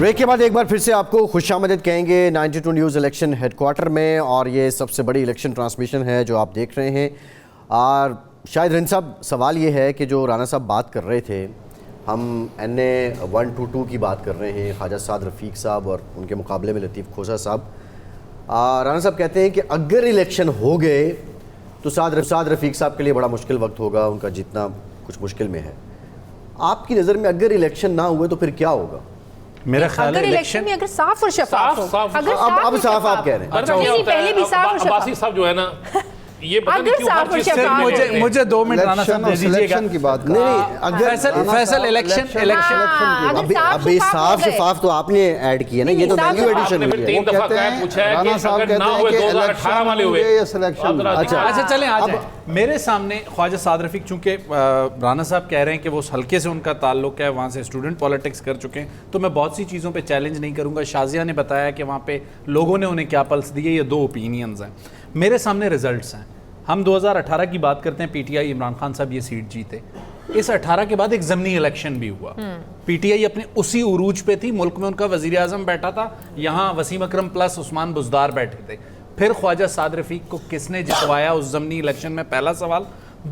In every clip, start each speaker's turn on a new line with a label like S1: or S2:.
S1: Break کے بعد ایک بار پھر سے آپ کو خوش آمدید کہیں گے 92 نیوز الیکشن ہیڈ کوارٹر میں، اور یہ سب سے بڑی الیکشن ٹرانسمیشن ہے جو آپ دیکھ رہے ہیں۔ اور شاہد رند صاحب، سوال یہ ہے کہ جو رانا صاحب بات کر رہے تھے، ہم NA 122 کی بات کر رہے ہیں، خواجہ سعد رفیق صاحب اور ان کے مقابلے میں لطیف کھوسہ صاحب۔ رانا صاحب کہتے ہیں کہ اگر الیکشن ہو گئے تو سعد رفیق صاحب کے لیے بڑا مشکل وقت ہوگا، ان کا جتنا کچھ مشکل میں ہے۔ آپ کی نظر میں اگر الیکشن نہ ہوئے تو پھر کیا ہوگا؟
S2: میرا خیال ہے
S3: الیکشن میں اگر صاف اور شفاف ہو،
S1: اب صاف آپ کہہ رہے ہیں،
S3: پہلے بھی صاف اور شفاف،
S4: عباسی صاحب جو ہے نا، یہ پتہ نہیں کیوں ہر چیز سے
S2: مجھے 2 منٹ رانا صاحب دے دیجیے گا
S1: کی بات نہیں،
S2: فیصل الیکشن
S1: ابھی صاف شفاف تو آپ نے ایڈ کیا نا، یہ تو ویلیو ایڈیشن ہوئی ہے۔
S4: 3 دفعہ پوچھا ہے کہ اگر نہ ہوئے 2018 والے ہوئے۔
S2: اچھا چلیں آ جائیں۔ میرے سامنے خواجہ سعد رفیق، چونکہ رانا صاحب کہہ رہے ہیں کہ وہ اس حلقے سے ان کا تعلق ہے، وہاں سے اسٹوڈنٹ پالیٹکس کر چکے ہیں، تو میں بہت سی چیزوں پہ چیلنج نہیں کروں گا۔ شازیہ نے بتایا کہ وہاں پہ لوگوں نے انہیں کیا پلس دیے، یہ 2 اوپینینز ہیں۔ میرے سامنے ریزلٹس ہیں۔ ہم 2018 کی بات کرتے ہیں، PTI عمران خان صاحب یہ سیٹ جیتے۔ اس 18 کے بعد ایک ضمنی الیکشن بھی ہوا، PTI اپنے اسی عروج پہ تھی، ملک میں ان کا وزیر اعظم بیٹھا تھا، یہاں وسیم اکرم پلس عثمان بزدار بیٹھے تھے۔ پھر خواجہ سعد رفیق کو کس نے جتوایا اس ضمنی الیکشن میں؟ پہلا سوال۔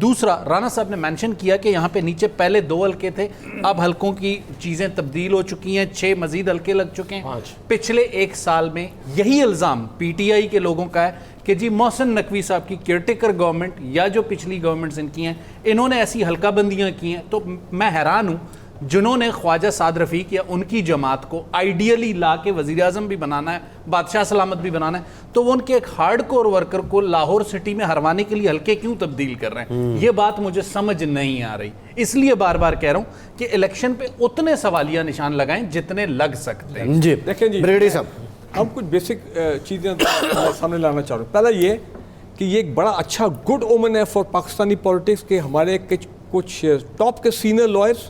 S2: دوسرا، رانا صاحب نے مینشن کیا کہ یہاں پہ نیچے پہلے 2 حلقے تھے، اب حلقوں کی چیزیں تبدیل ہو چکی ہیں، 6 مزید حلقے لگ چکے ہیں۔ پچھلے 1 سال میں یہی الزام PTI کے لوگوں کا ہے کہ جی محسن نقوی صاحب کی کیئرٹیکر گورنمنٹ یا جو پچھلی گورنمنٹس ان کی ہیں، انہوں نے ایسی حلقہ بندیاں کی ہیں۔ تو میں حیران ہوں، جنہوں نے خواجہ سعد رفیق یا ان کی جماعت کو آئیڈیلی لا کے وزیر اعظم بھی بنانا ہے، بادشاہ سلامت بھی بنانا ہے، تو وہ ان کے ایک ہارڈ کور ورکر کو لاہور سٹی میں ہروانے کے لیے حلقے کیوں تبدیل کر رہے ہیں؟ یہ بات مجھے سمجھ نہیں آ رہی۔ اس لیے بار بار کہہ رہا ہوں کہ الیکشن پہ اتنے سوالیہ نشان لگائیں جتنے لگ سکتے ہیں۔
S1: جی
S5: دیکھیں جی،
S1: بریگیڈیئر صاحب،
S5: ہم کچھ بیسک چیزیں سامنے لانا چاہ رہے ہیں۔ پہلا یہ کہ یہ ایک بڑا اچھا گڈ اومن ہے فار پاکستانی پولیٹکس کہ ہمارے کچھ ٹاپ کے سینئر لائرز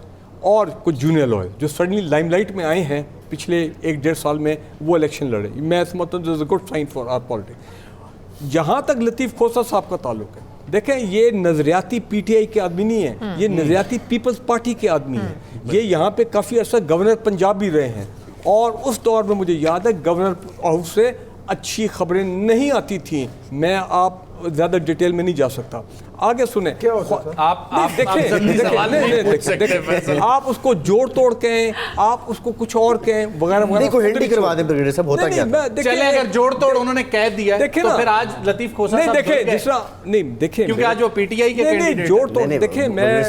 S5: اور کچھ جونیئر لائر جو سڈنلی لائم لائٹ میں آئے ہیں پچھلے 1-1.5 سال میں، وہ الیکشن لڑے۔ میں سمجھتا ہوں this a good sign for our politics. جہاں تک لطیف کھوسہ صاحب کا تعلق ہے، دیکھیں یہ نظریاتی PTI کے آدمی نہیں ہیں، یہ نظریاتی پیپلز پارٹی کے آدمی ہیں۔ یہ یہاں پہ کافی عرصہ گورنر پنجاب بھی رہے ہیں، اور اس دور میں مجھے یاد ہے گورنر ہاؤس سے اچھی خبریں نہیں آتی تھیں۔ میں آپ زیادہ ڈیٹیل میں نہیں جا سکتا، آگے سنیں۔ آپ اس کو جوڑ توڑ کہیں، آپ اس کو کچھ اور کہیں، وغیرہ وغیرہ،
S1: کو ہینڈی کروا دیں بریگیڈیئر صاحب، ہوتا کیا تھا؟
S2: چلیں اگر جوڑ توڑ انہوں نے کہہ دیا تو پھر آج لطیف کھوسہ صاحب
S5: دیکھیں جس طرح نہیں دیکھیں،
S2: کیونکہ آج وہ PTI کے
S5: نہیں جوڑ توڑ دیکھیں، میں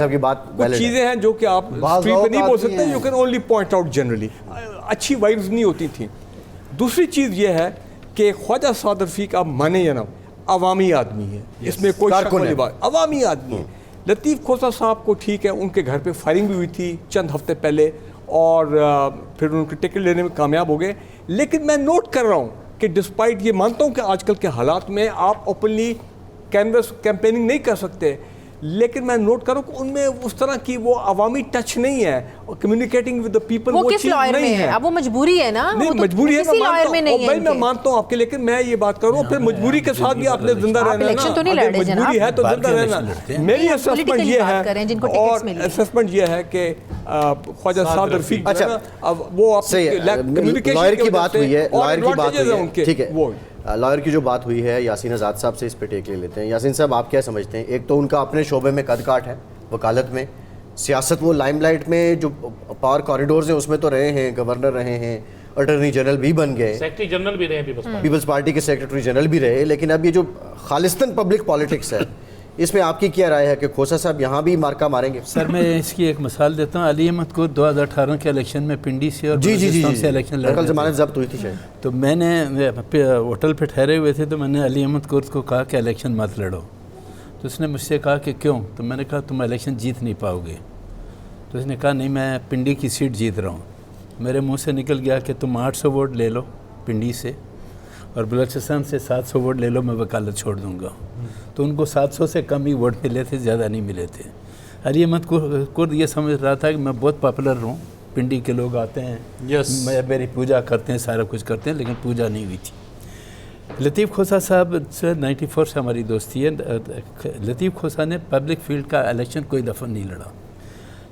S5: کچھ چیزیں ہیں جو کہ آپ اسٹریٹ پہ نہیں بول سکتے، you can only point out generally, اچھی وائبز نہیں ہوتی تھیں۔ دوسری چیز یہ ہے کہ خواجہ سعد رفیق آپ مانے یا نہ، عوامی آدمی ہے، اس میں کوئی شک والی بات، عوامی آدمی ہے۔ لطیف کھوسہ صاحب کو ٹھیک ہے، ان کے گھر پہ فائرنگ بھی ہوئی تھی چند ہفتے پہلے، اور پھر ان کے ٹکٹ لینے میں کامیاب ہو گئے، لیکن میں نوٹ کر رہا ہوں کہ ڈسپائٹ یہ مانتا ہوں کہ آج کل کے حالات میں آپ اوپنلی کینوس کیمپیننگ نہیں کر سکتے، لیکن میں نوٹ کروں کہ ان میں اس طرح کی وہ عوامی ٹچ نہیں ہے، اور کمیونیکیٹنگ ود دی پیپل وہ چیز نہیں ہے۔
S3: اب وہ مجبوری ہے نا،
S5: نہیں مجبوری ہے، میں مانتا ہوں آپ کے، لیکن میں یہ بات کروں پھر مجبوری کے ساتھ بھی آپ نے زندہ رہنا ہے نا، مجبوری ہے تو زندہ رہنا۔ میری اسسمنٹ یہ ہے، اور اسسمنٹ یہ ہے کہ خواجہ سعد رفیق وہ
S1: لائر کی بات ہوئی ہے، ٹھیک ہے، لائر کی جو بات ہوئی ہے، یاسین آزاد صاحب سے اس پہ ٹیک لے لیتے ہیں۔ یاسین صاحب، آپ کیا سمجھتے ہیں؟ ایک تو ان کا اپنے شعبے میں قد کاٹ ہے، وکالت میں، سیاست وہ لائم لائٹ میں جو پاور کوریڈورز ہیں اس میں تو رہے ہیں، گورنر رہے ہیں، اٹارنی جنرل بھی بن گئے،
S4: سیکرٹری جنرل بھی رہے،
S1: پیپلز پارٹی کے سیکرٹری جنرل بھی رہے، لیکن اب یہ جو خالصتاً پبلک پالیٹکس ہے، اس میں آپ کی کیا رائے ہے کہ کھوسہ صاحب یہاں بھی مارکا ماریں گے؟
S6: سر میں اس کی ایک مثال دیتا ہوں۔ علی احمد کو 2018 کے الیکشن میں پنڈی سے اور بلوچستان سے الیکشن لڑ رہے
S1: ضمانت ضبط ہوئی تھی شاید،
S6: تو میں نے ہوٹل پہ ٹھہرے ہوئے تھے، تو میں نے علی احمد کورد کو کہا کہ الیکشن مت لڑو، تو اس نے مجھ سے کہا کہ کیوں؟ تو میں نے کہا تم الیکشن جیت نہیں پاؤ گے، تو اس نے کہا نہیں میں پنڈی کی سیٹ جیت رہا ہوں۔ میرے منہ سے نکل گیا کہ تم 800 ووٹ لے لو پنڈی سے، اور بلوچستان سے 700 ووٹ لے لو، میں وکالت چھوڑ دوں گا۔ تو ان کو 700 سے کم ہی ووٹ ملے تھے، زیادہ نہیں ملے تھے۔ علی احمد کورد یہ سمجھ رہا تھا کہ میں بہت پاپولر ہوں، پنڈی کے لوگ آتے ہیں، میری پوجا کرتے ہیں، سارا کچھ کرتے ہیں، لیکن پوجا نہیں ہوئی تھی۔ لطیف کھوسہ صاحب سے 94 سے ہماری دوستی ہے۔ لطیف کھوسہ نے پبلک فیلڈ کا الیکشن کوئی دفعہ نہیں لڑا،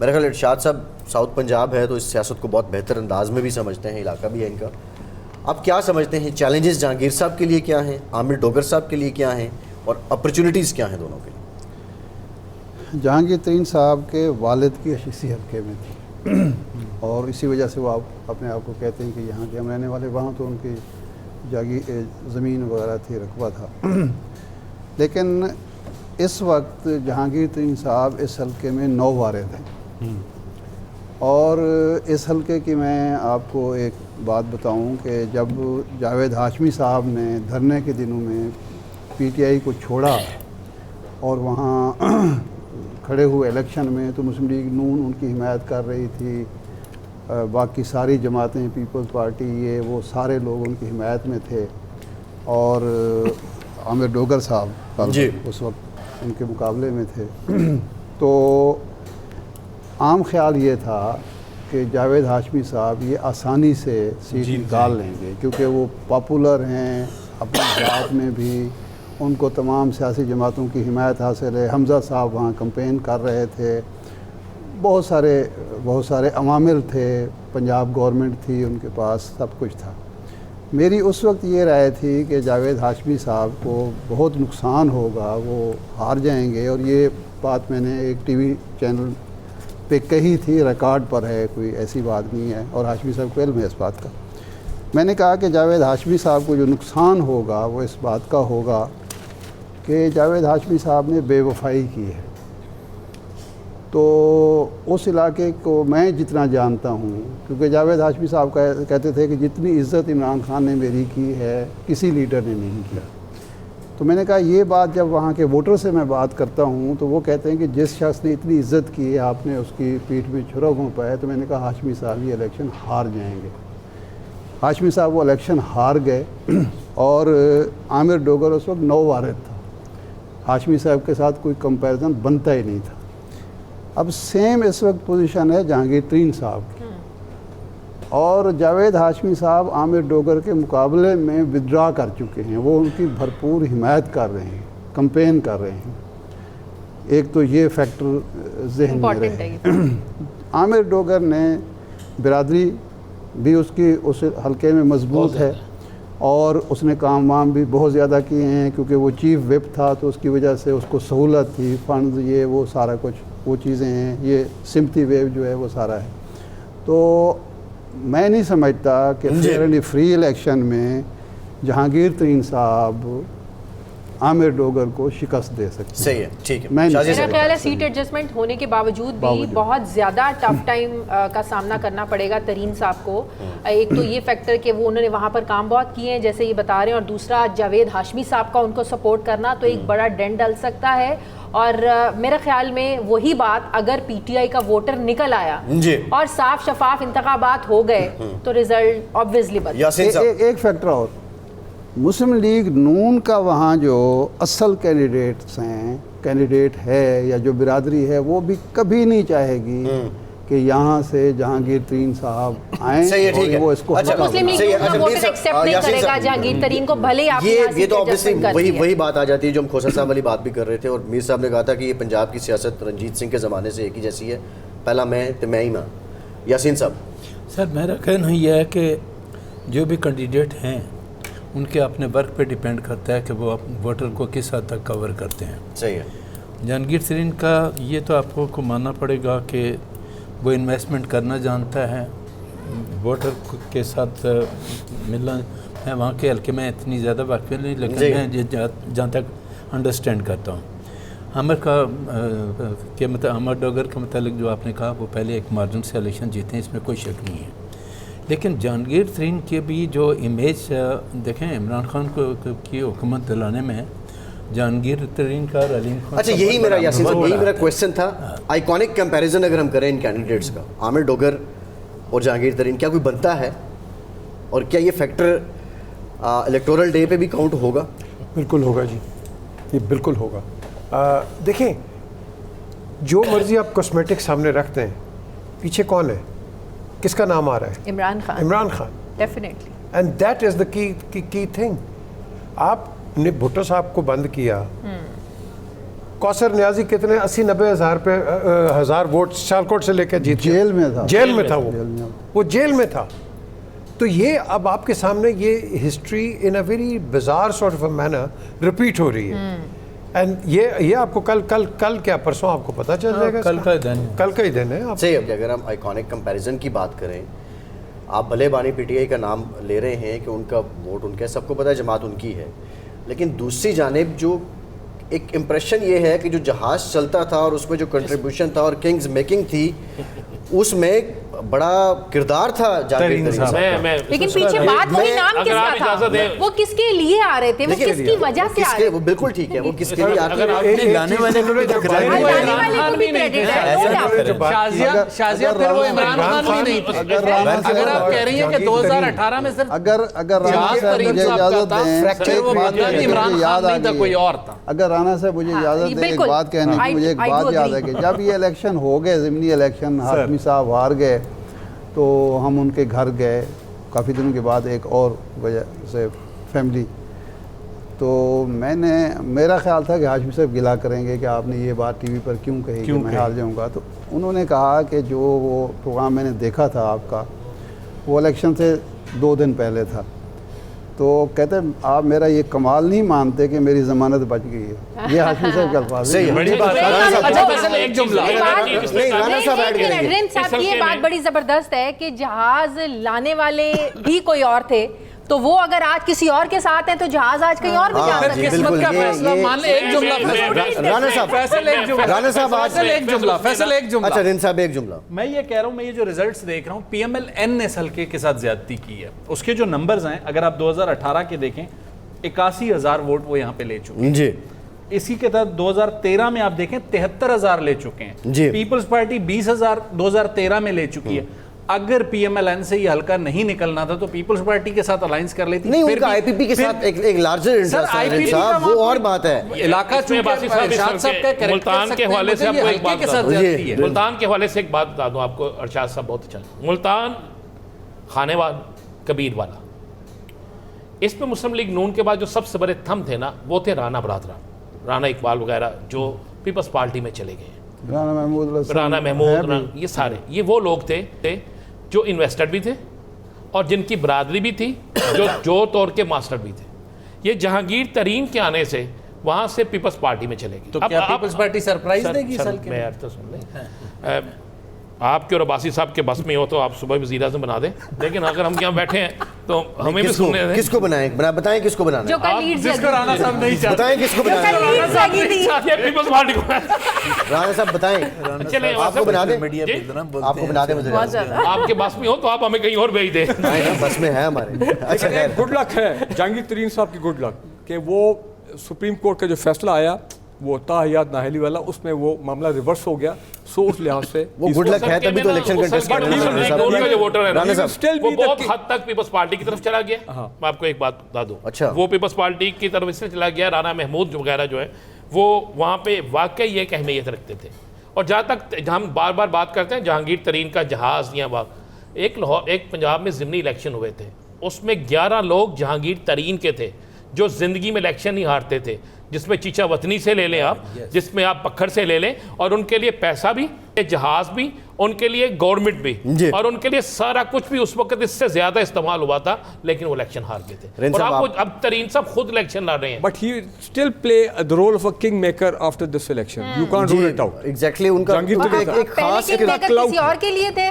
S1: میرا خیال ارشاد صاحب ساؤتھ پنجاب ہے تو اس سیاست کو بہت بہتر انداز میں بھی سمجھتے ہیں, علاقہ بھی ہے ان کا. آپ کیا سمجھتے ہیں چیلنجز جہانگیر صاحب کے لیے کیا ہیں, عامر ڈوگر صاحب کے لیے کیا ہیں, اور اپرچونیٹیز کیا ہیں دونوں کے لیے؟
S7: جہانگیر ترین صاحب کے والد کی اسی حلقے میں تھی اور اسی وجہ سے وہ اپنے آپ کو کہتے ہیں کہ یہاں کے ہم رہنے والے. وہاں تو ان کی زمین وغیرہ تھی, رقبہ تھا. لیکن اس وقت جہانگیر ترین صاحب اس حلقے میں 9 وارد ہیں, اور اس حلقے کی میں آپ کو ایک بات بتاؤں کہ جب جاوید ہاشمی صاحب نے دھرنے کے دنوں میں پی ٹی آئی کو چھوڑا اور وہاں کھڑے ہوئے الیکشن میں, تو مسلم لیگ نون ان کی حمایت کر رہی تھی, باقی ساری جماعتیں, پیپلز پارٹی, یہ وہ سارے لوگ ان کی حمایت میں تھے, اور عامر ڈوگر صاحب اس وقت ان کے مقابلے میں تھے. تو عام خیال یہ تھا کہ جاوید ہاشمی صاحب یہ آسانی سے سیٹ نکال لیں گے, کیونکہ وہ پاپولر ہیں اپنی ذات میں بھی, ان کو تمام سیاسی جماعتوں کی حمایت حاصل ہے. حمزہ صاحب وہاں کمپین کر رہے تھے, بہت سارے عوامل تھے, پنجاب گورنمنٹ تھی ان کے پاس, سب کچھ تھا. میری اس وقت یہ رائے تھی کہ جاوید ہاشمی صاحب کو بہت نقصان ہوگا, وہ ہار جائیں گے, اور یہ بات میں نے ایک ٹی وی چینل پہ کہی تھی, ریکارڈ پر ہے, کوئی ایسی بات نہیں ہے, اور ہاشمی صاحب کو علم ہے اس بات کا. میں نے کہا کہ جاوید ہاشمی صاحب کو جو نقصان ہوگا وہ اس بات کا ہوگا کہ جاوید ہاشمی صاحب نے بے وفائی کی ہے. تو اس علاقے کو میں جتنا جانتا ہوں, کیونکہ جاوید ہاشمی صاحب کہتے تھے کہ جتنی عزت عمران خان نے میری کی ہے کسی لیڈر نے نہیں کیا. تو میں نے کہا یہ بات جب وہاں کے ووٹر سے میں بات کرتا ہوں تو وہ کہتے ہیں کہ جس شخص نے اتنی عزت کی ہے آپ نے اس کی پیٹھ میں چھرا گھونپا ہے. تو میں نے کہا ہاشمی صاحب یہ الیکشن ہار جائیں گے. ہاشمی صاحب وہ الیکشن ہار گئے, اور عامر ڈوگر اس وقت 9 وارد تھا, ہاشمی صاحب کے ساتھ کوئی کمپیریزن بنتا ہی نہیں تھا. اب سیم اس وقت پوزیشن ہے جہانگیر ترین صاحب کی, اور جاوید ہاشمی صاحب عامر ڈوگر کے مقابلے میں ودرا کر چکے ہیں, وہ ان کی بھرپور حمایت کر رہے ہیں, کمپین کر رہے ہیں. ایک تو یہ فیکٹر ذہن میں رہے. عامر ڈوگر نے برادری بھی اس کی اس حلقے میں مضبوط ہے, اور اس نے کام وام بھی بہت زیادہ کیے ہیں, کیونکہ وہ چیف وپ تھا تو اس کی وجہ سے اس کو سہولت تھی, فنڈز یہ وہ سارا کچھ وہ چیزیں ہیں, یہ سمپتھی ویو جو ہے وہ سارا ہے. تو میں نہیں سمجھتا کہ فیئر اینڈ فری الیکشن میں جہانگیر ترین صاحب عامر ڈوگر کو شکست دے سکتے ہیں.
S1: صحیح ہے, ٹھیک ہے.
S3: میرا خیال ہے سیٹ ایڈجسٹمنٹ ہونے کے باوجود بھی بہت زیادہ ٹف ٹائم کا سامنا کرنا پڑے گا ترین صاحب کو. ایک تو یہ فیکٹر کہ وہ انہوں نے وہاں پر کام بہت کیے ہیں جیسے یہ بتا رہے ہیں, اور دوسرا جاوید ہاشمی صاحب کا ان کو سپورٹ کرنا, تو ایک بڑا ڈنڈ ڈل سکتا ہے. اور میرا خیال میں وہی بات اگر پی ٹی آئی کا ووٹر نکل آیا اور صاف شفاف انتخابات ہو گئے تو رزلٹ آبویسلی بدل.
S7: ایک فیکٹر اور, مسلم لیگ نون کا وہاں جو اصل کینڈیڈیٹ ہے یا جو برادری ہے وہ بھی کبھی نہیں چاہے گی کہ یہاں سے جہانگیر ترین صاحب آئیں اور وہ اس کو
S3: مسلم لیگ ووٹر ایکسیپٹ نہیں کرے گا جہانگیر ترین کو, بھلے آپ
S1: یہ تو obviously وہی بات آ جاتی ہے جو ہم کھوسا صاحب والی بات بھی کر رہے تھے, اور میر صاحب نے کہا تھا کہ یہ پنجاب کی سیاست رنجیت سنگھ کے زمانے سے ایک ہی جیسی ہے, پہلا میں تو میں ہی ماں. یاسین صاحب.
S6: سر میرا کہنا یہ ہے کہ جو بھی کینڈیڈیٹ ہیں ان کے اپنے ورک پہ ڈیپینڈ کرتا ہے کہ وہ ووٹر کو کس حد تک کور کرتے ہیں.
S1: صحیح ہے.
S6: جہانگیر ترین کا یہ تو آپ کو ماننا پڑے گا کہ وہ انویسٹمنٹ کرنا جانتا ہے, ووٹر کے ساتھ ملنا. میں وہاں کے حلقے میں اتنی زیادہ واقف نہیں, لیکن میں جہاں تک انڈرسٹینڈ کرتا ہوں عامر ڈوگر کے متعلق جو آپ نے کہا, وہ پہلے ایک مارجن سے الیکشن جیتے ہیں, اس میں کوئی شک نہیں ہے. لیکن جہانگیر ترین کے بھی جو امیج دیکھیں, عمران خان کو کی حکومت دلانے میں جہانگیر ترین کا اور علیم خان.
S1: اچھا یہی میرا یاسین صاحب یہی میرا کویشچن تھا, آئیکونک کمپیریزن اگر ہم کریں ان کینڈیڈیٹس کا, عامر ڈوگر اور جہانگیر ترین, کیا کوئی بنتا ہے, اور کیا یہ فیکٹر الیکٹورل ڈے پہ بھی کاؤنٹ ہوگا؟
S8: بالکل ہوگا جی, یہ بالکل ہوگا. دیکھیں جو مرضی آپ کاسمیٹک سامنے رکھتے ہیں, پیچھے کون ہے, کس کا نام آ رہا ہے؟ Imran Khan.
S3: Definitely.
S8: And that is the key thing. آپ نے بھٹو صاحب کو بند کیا, کوثر نیازی کتنے 80-90 ہزار ووٹ سیالکوٹ سے لے کے جیت گیا.
S7: جیل میں تھا.
S8: جیل میں تھا وہ جیل میں تھا. تو یہ اب آپ کے سامنے یہ history in a very bizarre sort of a manner repeat ہو رہی ہے. اینڈ یہ آپ کو کل کیا پرسوں آپ کو پتہ چل جائے گا. کل کا ہی دن ہے.
S1: صحیح. اب اگر ہم آئیکونک کمپیریزن کی بات کریں, آپ بھلے بانی پی ٹی آئی کا نام لے رہے ہیں کہ ان کا ووٹ ان کا, سب کو پتہ ہے جماعت ان کی ہے, لیکن دوسری جانب جو ایک امپریشن یہ ہے کہ جو جہاز چلتا تھا اور اس میں جو کنٹریبیوشن تھا اور کنگز میکنگ تھی, اس میں بڑا کردار تھا جاوید صاحب.
S3: لیکن پیچھے بات وہی نام کس کا تھا, وہ کس کے لیے آ رہے تھے, وہ کس کی وجہ سے آ رہے تھے.
S1: وہ بالکل ٹھیک ہے, وہ کس کے لیے آتے ہیں,
S6: لانے والے کو بھی
S2: شازیہ پھر وہ عمران خان بھی نہیں تھے. اگر آپ کہہ رہی ہیں کہ 2018 میں صرف
S7: اگر رانا صاحب مجھے اجازت دیں ایک بات کہنے کی, مجھے ایک بات یاد ہے کہ جب یہ الیکشن ہو گئے, ضمنی الیکشن, ہاشمی صاحب ہار گئے, تو ہم ان کے گھر گئے کافی دنوں کے بعد ایک اور وجہ سے فیملی. تو میرا خیال تھا کہ ہاشمی صاحب گلا کریں گے کہ آپ نے یہ بات ٹی وی پر کیوں کہی کہ میں ہار جاؤں گا. تو انہوں نے کہا کہ جو وہ پروگرام میں نے دیکھا تھا آپ کا, وہ الیکشن سے 2 دن پہلے تھا. تو کہتے ہیں آپ میرا یہ کمال نہیں مانتے کہ میری ضمانت بچ گئی ہے. یہ ہاشمی صاحب کے الفاظ ہیں.
S3: یہ بات بڑی زبردست ہے کہ جہاز لانے والے بھی کوئی اور تھے, تو وہ اگر آج کسی اور کے ساتھ ہیں تو جہاز آج کہیں اور بھی جا سکتے ہیں.
S2: قسمت کا فیصلہ مان لیں. ایک جملہ فیصل ایک جملہ.
S1: اچھا رن صاحب ایک جملہ.
S2: میں یہ کہہ رہا ہوں, میں یہ جو ریزلٹس دیکھ رہا ہوں, پی ایم ایل این نے اس حلقے کے ساتھ زیادتی کی ہے. اس کے جو نمبرز ہیں اگر آپ 2018 کے دیکھیں 81,000 ووٹ وہ یہاں پہ لے چکے ہیں
S1: جی.
S2: اسی کے تحت 2013 میں آپ دیکھیں 73,000 لے چکے ہیں. پیپلز پارٹی 20,000 2013 میں لے چکی ہے. اگر پی ایم ایل این سے یہ حلقہ نہیں نکلنا تھا تو پیپلز پارٹی کے ساتھ الائنس کر لیتی.
S1: نہیں, ان کا آئی پی پی کے ساتھ ایک لارجر انٹرسٹ ہے, وہ اور بات ہے.
S2: علاقہ
S4: ملتان کے حوالے سے آپ کو ایک بات بتا دوں, ملتان کے حوالے سے ایک بات بتا دوں آپ کو, ارشاد صاحب بہت اچھا. ملتان خانے وال کبیر والا, اس پہ مسلم لیگ نون کے بعد جو سب سے بڑے تھم تھے نا, وہ تھے رانا برادران, رانا اقبال وغیرہ جو پیپلز پارٹی میں چلے گئے, رانا محمود, یہ سارے یہ وہ لوگ تھے جو انویسٹر بھی تھے اور جن کی برادری بھی تھی, جو جوت اور کے ماسٹر بھی تھے. یہ جہانگیر ترین کے آنے سے وہاں سے پیپلز پارٹی میں چلے گئے.
S2: تو کیا پیپلز پارٹی سرپرائز دے گی؟
S4: میں تو سن لیں, آپ کے اور عباسی صاحب کے بس میں ہو تو آپ صبح وزیر اعظم بنا دیں, لیکن اگر ہم یہاں بیٹھے ہیں تو ہمیں بھی سننے دیں.
S1: کس کو بنائیں, بتائیں کس کو بنانا ہے,
S2: جس کو رانا صاحب نہیں چاہتے,
S1: بتائیں کس کو بنانا ہے.
S4: پیپلز پارٹی کو
S1: رانا صاحب بتائیں,
S4: چلیں
S1: آپ کو بنا دیں, آپ کو بنا دیں,
S4: آپ کے بس میں ہو تو آپ ہمیں کہیں اور بھیج دیں.
S1: بس میں ہے ہمارے. اچھا
S5: گڈ لک ہے جہانگیر ترین صاحب کی, گڈ لک کہ وہ سپریم کورٹ کا جو فیصلہ آیا وہ تاحیات ناہلی والا, اس میں وہ معاملہ ریورس ہو گیا. سو اس لحاظ سے
S1: وہ گڈ لک ہے, تبھی تو الیکشن کنٹیسٹ کر رہے ہیں.
S4: جو ووٹر ہے وہ بہت حد تک پیپلز پارٹی کی طرف چلا گیا. میں آپ کو ایک بات بتا دوں, وہ پیپلز پارٹی کی طرف اس لیے چلا گیا, رانا محمود وغیرہ جو ہے وہ وہاں پہ واقعی ایک اہمیت رکھتے تھے. اور جہاں تک ہم بار بار بات کرتے ہیں جہانگیر ترین کا جہاز یا ایک پنجاب میں ضمنی الیکشن ہوئے تھے, اس میں 11 لوگ جہانگیر ترین کے تھے جو زندگی میں الیکشن نہیں ہارتے تھے, جس میں چیچا وطنی سے لے لیں آپ, جس میں آپ پکھر سے لے لیں, اور ان کے لیے پیسہ بھی, جہاز بھی, ان کے لیے گورنمنٹ بھی, اور ان کے لیے سارا کچھ بھی اس وقت اس سے زیادہ استعمال ہوا تھا, لیکن وہ الیکشن ہار گئے تھے. اور آپ کو اب ترین صاحب خود الیکشن لڑ رہے ہیں.
S5: But he still play the role of a king maker after this election. You can't rule it out.
S1: Exactly ان کا ایک خاص
S3: کسی اور کے لیے تھے,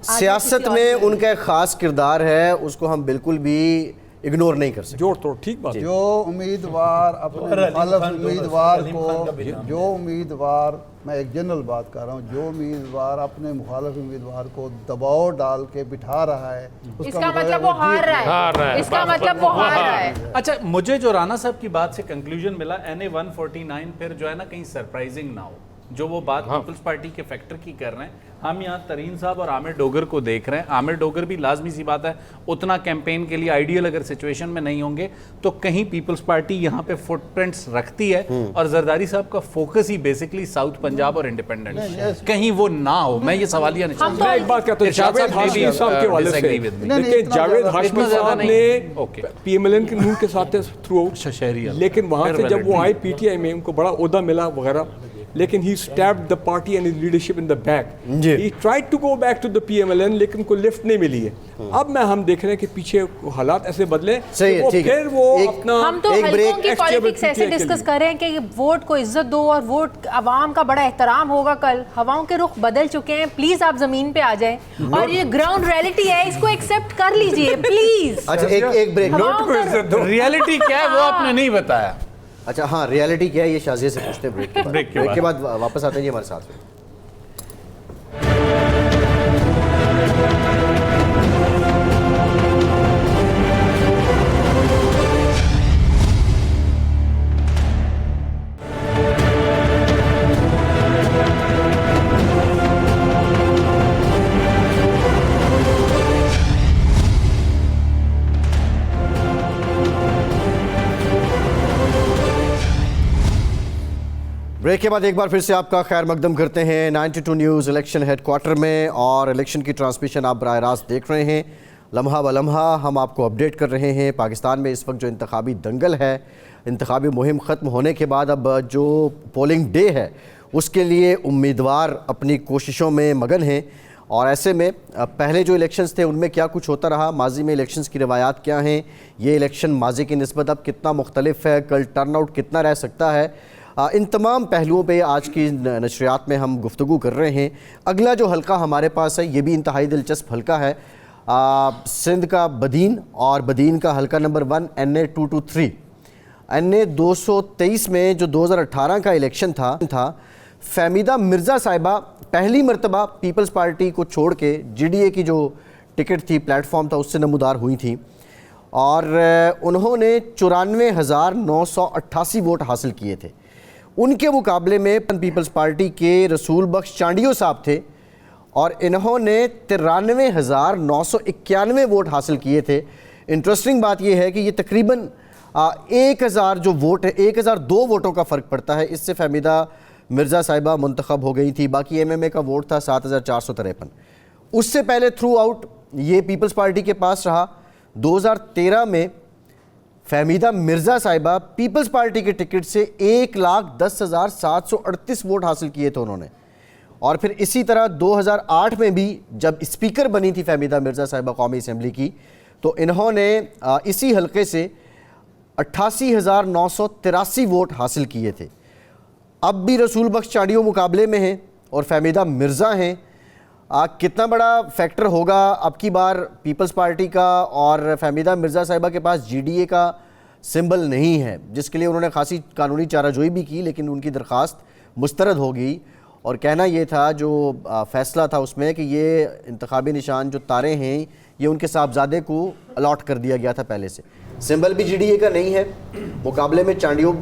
S1: سیاست میں ان کا ایک خاص کردار ہے, اس کو ہم بالکل بھی اگنور نہیں کر سکتے.
S5: جوڑ توڑ ٹھیک بات.
S7: جو امیدوار اپنے مخالف امیدوار کو, جو امیدوار, میں ایک جنرل بات کر رہا ہوں, جو امیدوار اپنے مخالف امیدوار کو دباؤ ڈال کے بٹھا رہا ہے,
S3: اس کا مطلب وہ ہار رہا ہے, اس کا مطلب وہ ہار رہا ہے.
S2: اچھا مجھے جو رانا صاحب کی بات سے کنکلوژن ملا, NA 149 پھر جو ہے نا کہیں سرپرائزنگ نہ ہو, جو وہ بات پیپلز پارٹی کے فیکٹر کی کر رہے ہیں. ہم یہاں ترین صاحب اور عامر ڈوگر کو دیکھ رہے ہیں. عامر ڈوگر بھی لازمی سی بات ہے اتنا کیمپین کے لیے آئیڈیل اگر سچویشن میں نہیں ہوں گے تو کہیں پیپلز پارٹی یہاں پہ فٹ پرنٹس رکھتی ہے, اور زرداری صاحب کا فوکس ہی بیسکلی ساؤتھ پنجاب اور انڈیپینڈنٹ, کہیں وہ نہ ہو. میں یہ سوالیہ نہیں,
S5: میں ایک بات کہتا ہوں جاوید ہاشمی صاحب کے والے سے, دیکھیں جاوید ہاشمی صاحب نے پی ایم ایل این کے نون کے ساتھ تھرو آؤٹ شہری, لیکن وہاں سے جب وہ آئے پی ٹی آئی میں ان کو بڑا عہدہ ملا وغیرہ, لیکن he stabbed the party and his leadership in the back. He tried to go back to the PMLN لیکن کوئی لفٹ نہیں ملی ہے. اب میں ہم دیکھ رہے ہیں کہ پیچھے حالات ایسے بدلے پھر وہ اپنا,
S3: ہم تو حلقوں کی پالیٹکس ایسے ڈسکس کر رہے ہیں کہ ووٹ کو عزت دو اور ووٹ عوام کا بڑا احترام ہوگا. کل ہواؤں کے رخ بدل چکے ہیں, پلیز آپ زمین پہ آ جائیں اور یہ گراؤنڈ ریئلٹی ہے, اس کو ایکسیپٹ کر لیجئے پلیز.
S1: اچھا ایک بریک,
S2: ریئلٹی کیا ہے وہ آپ نے نہیں بتایا.
S1: اچھا ہاں ریئلٹی کیا ہے یہ شازیہ سے پوچھتے ہیں بریک کے بعد واپس آتے ہیں جی ہمارے ساتھ میں. بریک کے بعد ایک بار پھر سے آپ کا خیر مقدم کرتے ہیں 92 نیوز الیکشن ہیڈ کوارٹر میں, اور الیکشن کی ٹرانسمیشن آپ براہ راست دیکھ رہے ہیں. لمحہ بہ لمحہ ہم آپ کو اپڈیٹ کر رہے ہیں. پاکستان میں اس وقت جو انتخابی دنگل ہے, انتخابی مہم ختم ہونے کے بعد اب جو پولنگ ڈے ہے اس کے لیے امیدوار اپنی کوششوں میں مگن ہیں. اور ایسے میں پہلے جو الیکشنز تھے ان میں کیا کچھ ہوتا رہا, ماضی میں الیکشنز کی روایات کیا ہیں, یہ الیکشن ماضی کی نسبت اب کتنا مختلف ہے, کل ٹرن آؤٹ کتنا رہ سکتا ہے, ان تمام پہلوؤں پہ آج کی نشریات میں ہم گفتگو کر رہے ہیں. اگلا جو حلقہ ہمارے پاس ہے یہ بھی انتہائی دلچسپ حلقہ ہے, سندھ کا بدین, اور بدین کا حلقہ نمبر 1 NA 223. NA 223 میں جو 2018 کا الیکشن تھا, فہمیدہ مرزا صاحبہ پہلی مرتبہ پیپلز پارٹی کو چھوڑ کے GDA کی جو ٹکٹ تھی, پلیٹ فارم تھا, اس سے نمودار ہوئی تھیں, اور انہوں نے 94,988 ووٹ حاصل کیے تھے. ان کے مقابلے میں پیپلز پارٹی کے رسول بخش چانڈیو صاحب تھے, اور انہوں نے 93,991 ووٹ حاصل کیے تھے. انٹرسٹنگ بات یہ ہے کہ یہ تقریباً 1000 جو ووٹ ہے, 1002 ووٹوں کا فرق پڑتا ہے. اس سے فہمیدہ مرزا صاحبہ منتخب ہو گئی تھی. باقی MMA کا ووٹ تھا 7453. اس سے پہلے تھرو آؤٹ یہ پیپلز پارٹی کے پاس رہا. 2013 میں فہمیدہ مرزا صاحبہ پیپلز پارٹی کے ٹکٹ سے 1,10,738 ووٹ حاصل کیے تھے انہوں نے. اور پھر اسی طرح 2008 میں بھی جب اسپیکر بنی تھی فہمیدہ مرزا صاحبہ قومی اسمبلی کی, تو انہوں نے اسی حلقے سے 88,983 ووٹ حاصل کیے تھے. اب بھی رسول بخش چانڈیو مقابلے میں ہیں اور فہمیدہ مرزا ہیں. کتنا بڑا فیکٹر ہوگا اب کی بار پیپلز پارٹی کا, اور فہمیدہ مرزا صاحبہ کے پاس GDA کا سمبل نہیں ہے, جس کے لیے انہوں نے خاصی قانونی چارہ جوئی بھی کی, لیکن ان کی درخواست مسترد ہو گئی. اور کہنا یہ تھا, جو فیصلہ تھا اس میں, کہ یہ انتخابی نشان جو تارے ہیں یہ ان کے صاحبزادے کو الاٹ کر دیا گیا تھا پہلے سے. سمبل بھی GDA کا نہیں ہے. مقابلے میں چانڈیو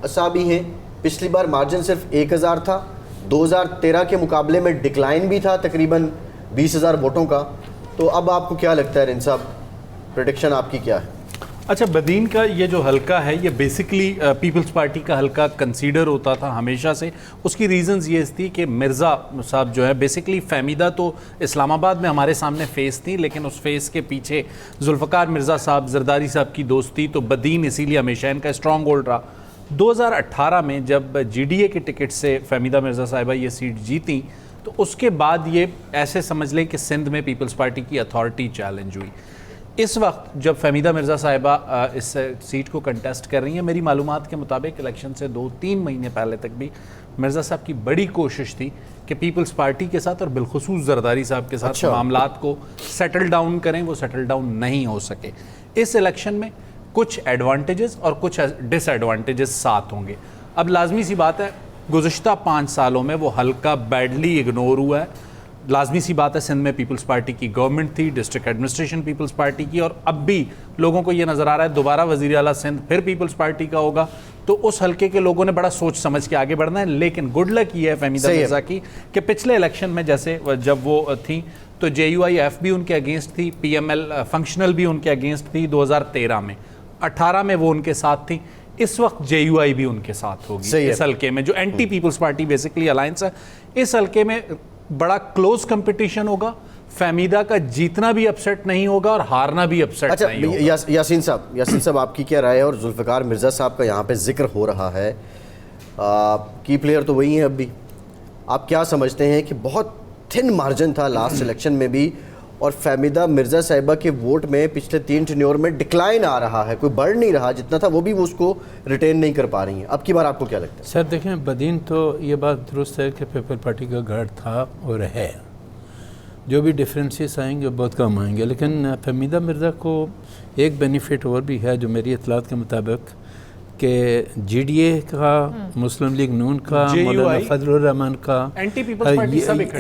S1: صاحب ہی ہیں. پچھلی بار مارجن صرف 1000 تھا. 2013 کے مقابلے میں ڈکلائن بھی تھا تقریباً 20,000 ووٹوں کا. تو اب آپ کو کیا لگتا ہے رن صاحب, پریڈکشن آپ کی کیا ہے؟
S2: اچھا, بدین کا یہ جو حلقہ ہے یہ بیسکلی پیپلز پارٹی کا حلقہ کنسیڈر ہوتا تھا ہمیشہ سے. اس کی ریزنز یہ تھی کہ مرزا صاحب جو ہے بیسکلی فہمیدہ تو اسلام آباد میں ہمارے سامنے فیس تھی, لیکن اس فیس کے پیچھے ذوالفقار مرزا صاحب, زرداری صاحب کی دوستی, تو بدین اسی لیے ہمیشہ ان کا اسٹرانگ ہولڈ رہا. 2018 میں جب GDA کے ٹکٹ سے فہمیدہ مرزا صاحبہ یہ سیٹ جیتی, تو اس کے بعد یہ ایسے سمجھ لیں کہ سندھ میں پیپلز پارٹی کی اتھارٹی چیلنج ہوئی. اس وقت جب فہمیدہ مرزا صاحبہ اس سیٹ کو کنٹیسٹ کر رہی ہیں, میری معلومات کے مطابق الیکشن سے 2-3 مہینے پہلے تک بھی مرزا صاحب کی بڑی کوشش تھی کہ پیپلز پارٹی کے ساتھ اور بالخصوص زرداری صاحب کے ساتھ معاملات کو سیٹل ڈاؤن کریں. وہ سیٹل ڈاؤن نہیں ہو سکے. اس الیکشن میں کچھ ایڈوانٹیجز اور کچھ ڈس ایڈوانٹیجز ساتھ ہوں گے. اب لازمی سی بات ہے, گزشتہ 5 سالوں میں وہ حلقہ بیڈلی اگنور ہوا ہے. لازمی سی بات ہے, سندھ میں پیپلز پارٹی کی گورنمنٹ تھی, ڈسٹرکٹ ایڈمنسٹریشن پیپلز پارٹی کی, اور اب بھی لوگوں کو یہ نظر آ رہا ہے دوبارہ وزیر اعلیٰ سندھ پھر پیپلز پارٹی کا ہوگا. تو اس حلقے کے لوگوں نے بڑا سوچ سمجھ کے آگے بڑھنا ہے. لیکن گڈ لک یہ ہے فہمیدہ مرزا کی کہ پچھلے الیکشن میں جیسے جب وہ تھیں تو JUIF بھی ان کے اگینسٹ تھی, PML فنکشنل بھی ان کے اگینسٹ تھی 2013 میں, 18 میں وہ ان کے ساتھ تھی, اس وقت JUI بھی ان کے ساتھ ہوگی اس حلقے میں جو anti Peoples Party basically alliance ہے. اس حلقے میں بڑا کلوز کمپٹیشن ہوگا, فہمیدہ کا جیتنا بھی اپسیٹ نہیں ہوگا اور ہارنا بھی اپسیٹ نہیں ہوگا.
S1: یاسین صاحب آپ کی کیا رائے ہے؟ اور ذوالفقار مرزا صاحب کا یہاں پہ ذکر ہو رہا ہے, کی پلیئر تو وہی ہیں اب بھی, آپ کیا سمجھتے ہیں کہ بہت تھن مارجن تھا لاسٹ الیکشن میں بھی, اور فہمیدہ مرزا صاحبہ کے ووٹ میں پچھلے 3 ٹینیور میں ڈکلائن آ رہا ہے, کوئی بڑھ نہیں رہا جتنا تھا, وہ بھی وہ اس کو ریٹین نہیں کر پا رہی ہیں. اب کی بار آپ کو کیا لگتا ہے؟
S6: سر دیکھیں, بدین تو یہ بات درست ہے کہ پیپل پارٹی کا گڑھ تھا اور ہے, جو بھی ڈفرینسز آئیں گے بہت کم آئیں گے, لیکن فہمیدہ مرزا کو ایک بینیفٹ اور بھی ہے جو میری اطلاعات کے مطابق کہ GDA کا, مسلم لیگ نون کا, مولانا فضل الرحمان کا,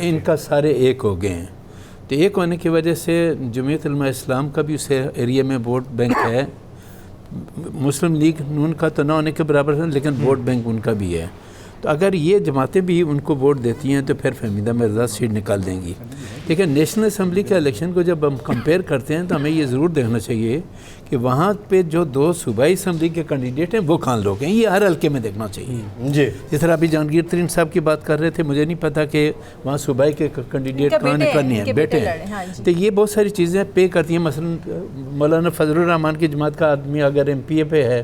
S6: ان کا سارے ایک ہو گئے ہیں. تو ایک ہونے کی وجہ سے جمعیت علماء اسلام کا بھی اس ایریے میں ووٹ بینک ہے, مسلم لیگ نون کا تو نہ ہونے کے برابر ہے لیکن ووٹ بینک ان کا بھی ہے. تو اگر یہ جماعتیں بھی ان کو ووٹ دیتی ہیں تو پھر فہمیدہ مرزا سیٹ نکال دیں گی. لیکن نیشنل اسمبلی کے الیکشن کو جب ہم کمپیئر کرتے ہیں تو ہمیں یہ ضرور دیکھنا چاہیے کہ وہاں پہ جو 2 صوبائی اسمبلی کے کینڈیڈیٹ ہیں وہ کون لوگ ہیں, یہ ہر حلقے میں دیکھنا چاہیے. جی جس طرح ابھی جہانگیر ترین صاحب کی بات کر رہے تھے, مجھے نہیں پتہ کہ وہاں صوبائی کے کینڈیڈیٹ کہاں کرنے ہیں, بیٹے ہیں. تو یہ بہت ساری چیزیں پے کرتی ہیں. مثلا مولانا فضل الرحمان کی جماعت کا آدمی اگر MPA پہ ہے,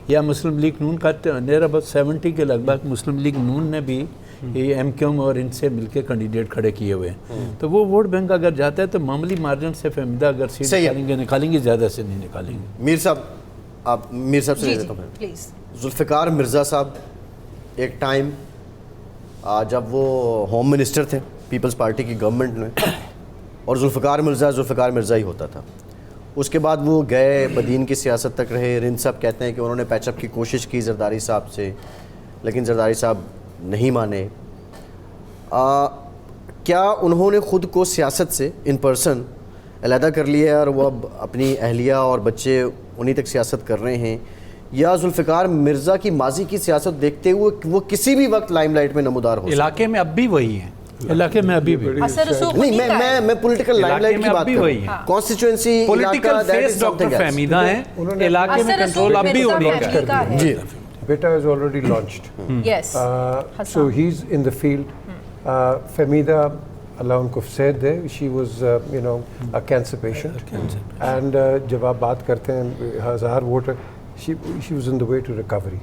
S6: یا مسلم لیگ نون کا نیر اباؤٹ 70 کے لگ بھگ مسلم لیگ نون نے بھی یہ MQM اور ان سے مل کے کینڈیڈیٹ کھڑے کیے ہوئے ہیں. تو وہ ووٹ بینک اگر جاتا ہے تو معمولی مارجن سے فہمیدہ اگر سیٹ نکالیں گے, زیادہ سے نہیں نکالیں گے.
S1: میر صاحب, آپ میر صاحب سے لیتا ہوں پلیز. ذوالفقار مرزا صاحب ایک ٹائم جب وہ ہوم منسٹر تھے پیپلز پارٹی کی گورنمنٹ میں, اور ذوالفقار مرزا ہی ہوتا تھا. اس کے بعد وہ گئے بدین کی سیاست تک رہے. رند صاحب کہتے ہیں کہ انہوں نے پیچ اپ کی کوشش کی زرداری صاحب سے, لیکن زرداری صاحب نہیں مانے. کیا انہوں نے خود کو سیاست سے ان پرسن علیحدہ کر لیا ہے اور وہ اب اپنی اہلیہ اور بچے انہی تک سیاست کر رہے ہیں, یا ذوالفقار مرزا کی ماضی کی سیاست دیکھتے ہوئے وہ کسی بھی وقت لائم لائٹ میں نمودار ہو؟
S2: علاقے میں اب بھی وہی ہیں,
S6: علاقے میں ابھی بھی
S1: نہیں, میں پولیٹیکل لائم لائٹ کی بات کر رہا ہوں. Constituency
S2: political face doctor Fahmida ہیں, علاقے میں کنٹرول اب بھی انہیں کا ہے.
S8: جی, Beta is already launched.
S3: Yes.
S8: So he's in the field. Fahmeeda, Allah unko said there, she was, a cancer patient. And jab aap baat karte hain 1000 voter, she was on the way to recovery.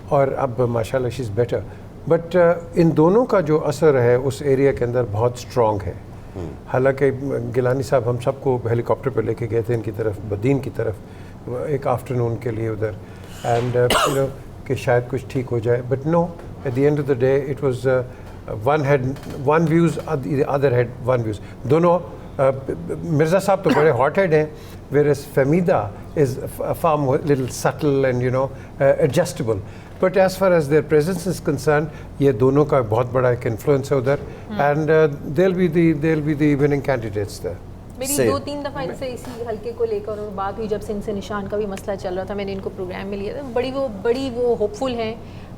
S8: Aur ab mashallah she's better. But in دونوں کا جو اثر ہے اس area کے اندر بہت strong ہے. حالانکہ گیلانی صاحب ہم سب کو ہیلی کاپٹر پہ لے کے گئے تھے ان کی طرف, بدین کی طرف, ایک آفٹرنون کے لیے ادھر, اینڈ کہ شاید کچھ ٹھیک ہو جائے. But no, at the end of the day it was one views, other head one views. دونوں مرزا صاحب تو بڑے ہاٹ ہیڈ ہیں, whereas Fahmida is far more little subtle and adjustable. But as far as their presence is concerned, یہ دونوں کا بہت بڑا ایک انفلوئنس ہے ادھر, and they'll be the winning candidates there.
S3: میری 2-3 دفعہ ان سے اسی حلقے کو لے کر بات ہوئی جب سے ان سے نشان کا بھی مسئلہ چل رہا تھا, میں نے ان کو پروگرام میں لیا تھا. بڑی وہ ہوپ فل ہیں,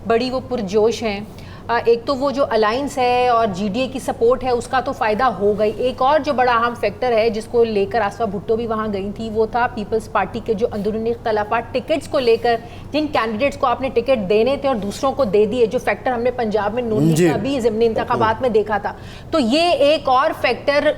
S3: بڑی وہ پرجوش ہیں. ایک تو وہ جو الائنس ہے اور GDA کی سپورٹ ہے اس کا تو فائدہ ہو گئی. ایک اور جو بڑا اہم فیکٹر ہے جس کو لے کر آسفا بھٹو بھی وہاں گئی تھی, وہ تھا پیپلز پارٹی کے جو اندرونی اختلافات ٹکٹس کو لے کر, جن کینڈیڈیٹس کو آپ نے ٹکٹ دینے تھے اور دوسروں کو دے دیے, جو فیکٹر ہم نے پنجاب میں نون لیگ کا بھی ضمنی انتخابات میں دیکھا تھا. تو یہ ایک اور فیکٹر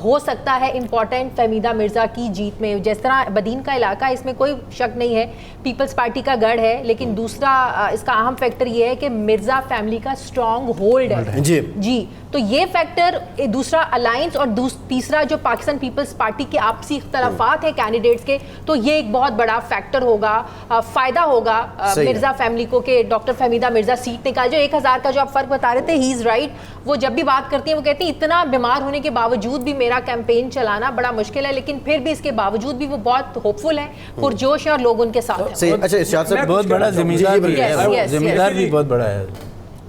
S3: ہو سکتا ہے امپورٹنٹ فہمیدہ مرزا کی جیت میں. جس طرح بدین کا علاقہ, اس میں کوئی شک نہیں ہے پیپلز پارٹی کا گڑھ ہے, لیکن دوسرا اس کا اہم فیکٹر یہ ہے کہ مرزا فیملی کا اسٹرانگ ہولڈ ہے. جی, تو یہ فیکٹر دوسرا الائنس, اور تیسرا جو پاکستان پیپلز پارٹی کے آپسی اختلافات ہیں کینڈیڈیٹس کے, تو یہ ایک بہت بڑا فیکٹر ہوگا. فائدہ ہوگا مرزا فیملی کو کہ ڈاکٹر فہمیدہ مرزا سیٹ نکال. جو 1000 کا جو آپ فرق بتا رہے تھے, ہی از رائٹ. وہ جب بھی بات کرتی ہیں وہ کہتی ہیں اتنا بیمار ہونے کے باوجود بھی میرا کیمپین چلانا بڑا مشکل ہے, لیکن پھر بھی اس کے باوجود بھی وہ بہت ہوپ فل ہیں, پرجوش ہیں اور لوگ ان کے ساتھ ہیں.
S6: اچھا, بہت بڑا ذمہ دار بھی ہے, ذمہ دار بھی بہت بڑا ہے.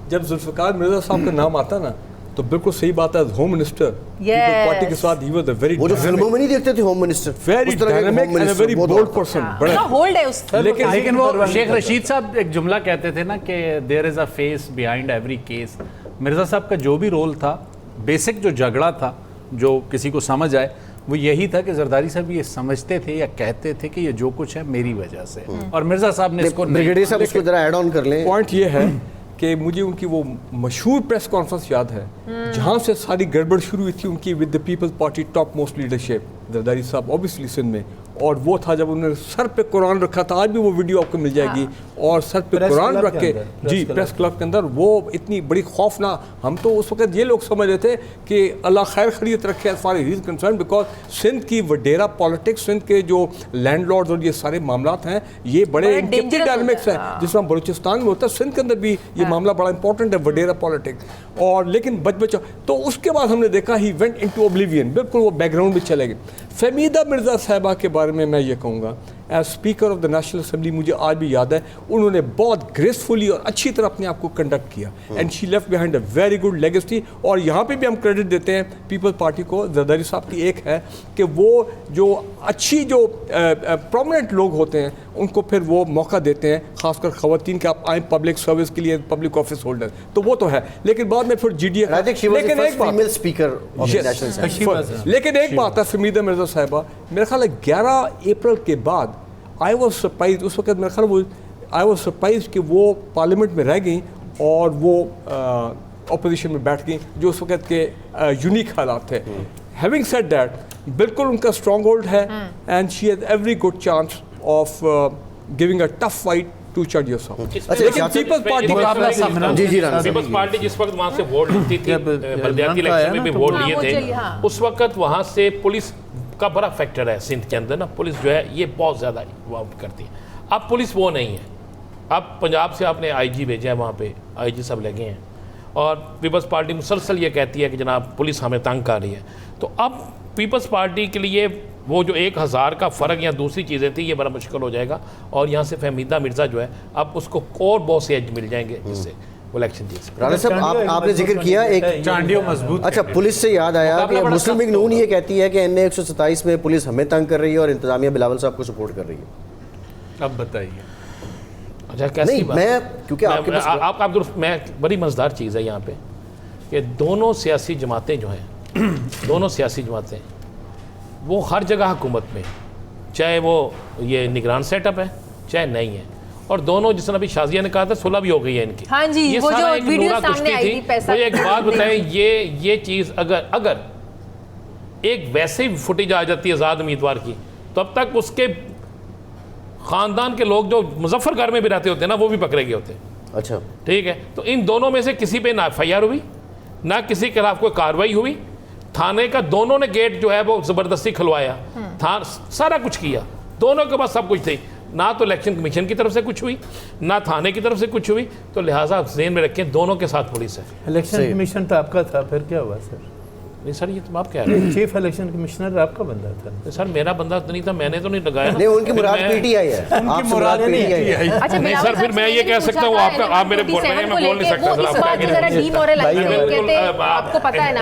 S5: جب ذوالفقار مرزا صاحب کا نام آتا نا تو بالکل صحیح بات ہے. ہوم منسٹر پیپل پارٹی کے ساتھ ہی واز اے ویری
S1: وہ جو فلموں میں نہیں دیکھتے تھے home minister,
S5: very dynamic and very bold person. بڑا
S3: ہولڈ ہے اس
S2: لیکن وہ شیخ رشید صاحب ایک جملہ کہتے تھے نا کہ there is a face behind every case. Mirza صاحب کا جو بھی رول تھا, بیسک جو جھگڑا تھا جو کسی کو سمجھ آئے, وہ یہی تھا کہ زرداری صاحب یہ سمجھتے تھے یا کہتے تھے کہ یہ جو کچھ ہے میری وجہ سے, اور مرزا صاحب نے اس کو
S1: بریگیڈیئر صاحب اس کو ذرا ایڈ آن کر لیں.
S5: پوائنٹ یہ ہے کہ مجھے ان کی وہ مشہور پریس کانفرنس یاد ہے جہاں سے ساری گڑبڑ شروع ہوئی تھی ان کی with the Peoples Party top most leadership, Zardari صاحب اوبیسلی سندھ میں, اور وہ تھا جب انہوں نے سر پہ قرآن رکھا تھا. آج بھی وہ ویڈیو آپ کو مل جائے گی, اور سر پہ قرآن رکھ کے جی پریس کلب کے اندر, وہ اتنی بڑی خوفناک. ہم تو اس وقت یہ لوگ سمجھ رہے تھے کہ اللہ خیر خیریت رکھے as far as concern, because Sindh کی وڈیرا پالیٹکس, سندھ کے جو لینڈ لارڈز اور یہ سارے معاملات ہیں یہ بڑے انکرپٹڈ ڈائنامکس ہیں, جس طرح بلوچستان میں ہوتا ہے سندھ کے اندر بھی یہ معاملہ بڑا امپورٹنٹ ہے, وڈیرا پالیٹکس. اور لیکن بچہ تو اس کے بعد ہم نے دیکھا ہی وینٹ انٹو اوبلیوین, بالکل وہ بیک گراؤنڈ میں چلے گئے. فہمیدہ مرزا صاحبہ کے بارے میں یہ کہوں گا as speaker of the national assembly, مجھے آج بھی یاد ہے انہوں نے بہت گریسفلی اور اچھی طرح اپنے آپ کو کنڈکٹ کیا, and she left behind a very good legacy. اور یہاں پہ بھی ہم کریڈٹ دیتے ہیں پیپل پارٹی کو. زرداری صاحب کی ایک ہے کہ وہ جو اچھی جو پرومننٹ لوگ ہوتے ہیں ان کو پھر وہ موقع دیتے ہیں, خاص کر خواتین کہ آپ آئیں پبلک سروس کے لیے, پبلک آفس ہولڈر, تو وہ تو ہے. لیکن بعد میں پھر جی ڈی اے, لیکن ایک بات ہے فہمیدہ مرزا صاحبہ, میرا خیال ہے 11 اپریل کے بعد آئی واز سرپرائز, اس وقت میرا خیال وہ آئی واز سرپرائز کہ وہ پارلیمنٹ میں رہ گئیں اور وہ اپوزیشن میں بیٹھ گئیں, جو اس وقت کے یونیک حالات تھے. ہیونگ سیڈ دیٹ, بالکل ان کا اسٹرانگ ہولڈ ہے, and she has every good chance of giving a tough fight to چڑھ صاحب. لیکن پیپلز
S4: پارٹی جس وقت وہاں سے ووٹ لیتی تھی, بلدیاتی الیکشن میں بھی ووٹ لیے تھے, اس وقت وہاں سے پولیس کا بڑا فیکٹر ہے سندھ کے اندر نا, پولیس جو ہے یہ بہت زیادہ انوالو کرتی ہے. اب پولیس وہ نہیں ہے. اب پنجاب سے آپ نے آئی جی بھیجا ہے, وہاں پہ آئی جی سب لگے ہیں, اور پیپلز پارٹی مسلسل یہ کہتی ہے کہ جناب پولیس ہمیں تنگ کر رہی ہے. تو اب پیپلز پارٹی کے لیے وہ جو 1000 کا فرق یا دوسری چیزیں تھیں یہ بڑا مشکل ہو جائے گا, اور یہاں سے فہمیدہ مرزا جو ہے اب اس کو اور بہت سے ایج مل جائیں گے جس سے وہ الیکشن جیت سکتے.
S1: رانا صاحب آپ نے ذکر کیا ایک
S2: چانڈیوں مضبوط.
S1: اچھا, پولیس سے یاد آیا کہ مسلم لیگ نون یہ کہتی ہے کہ NA 127 میں پولیس ہمیں تنگ کر رہی ہے اور انتظامیہ بلاول صاحب کو سپورٹ کر رہی ہے.
S2: اب بتائیے.
S4: اچھا کیسی بات,
S1: میں کیونکہ
S4: آپ درست, میں بڑی مزدار چیز ہے یہاں پہ کہ دونوں سیاسی جماعتیں جو ہیں, دونوں سیاسی جماعتیں وہ ہر جگہ حکومت میں, چاہے وہ یہ نگران سیٹ اپ ہے چاہے نہیں ہے, اور دونوں جس طرح ابھی شازیہ نے کہا تھا صلح بھی ہو گئی ہے ان کی.
S3: ہاں جی,
S4: یہ
S3: وہ جو
S4: سارا ایک
S3: ویڈیو
S4: نورا
S3: سامنے آئی تھی پیسہ.
S4: مجھے ایک بات بتائیں, یہ چیز اگر ایک ویسے ہی فوٹیج آ جاتی ہے آزاد امیدوار کی, تو اب تک اس کے خاندان کے لوگ جو مظفر گڑھ میں بھی رہتے ہوتے ہیں نا وہ بھی پکڑے گئے ہوتے ہیں.
S1: اچھا
S4: ٹھیک ہے, تو ان دونوں میں سے کسی پہ نہ FIR ہوئی, نہ کسی کے خلاف کوئی کارروائی ہوئی. تھانے کا دونوں نے گیٹ جو ہے وہ زبردستی کھلوایا, سارا کچھ کیا, دونوں کے پاس سب کچھ تھی, نہ تو الیکشن کمیشن کی طرف سے کچھ ہوئی نہ تھانے کی طرف سے کچھ ہوئی. تو لہٰذا ذہن میں رکھیں دونوں کے ساتھ پولیس ہے.
S6: الیکشن کمیشن تو آپ کا تھا, پھر کیا ہوا سر؟
S4: نہیں سر, یہ تو آپ کہہ رہے ہیں
S6: چیف الیکشن کمیشنر آپ کا بندہ تھا.
S4: سر میرا بندہ تو نہیں تھا, میں نے تو نہیں لگایا.
S1: نہیں, ان کی مراد PTI ہے, آپ کی مراد PTI ہے.
S4: نہیں سر, پھر میں یہ کہہ سکتا ہوں, آپ میرے بول رہے ہیں, میں بول نہیں سکتا سر.
S3: آپ کو پتا ہے نا,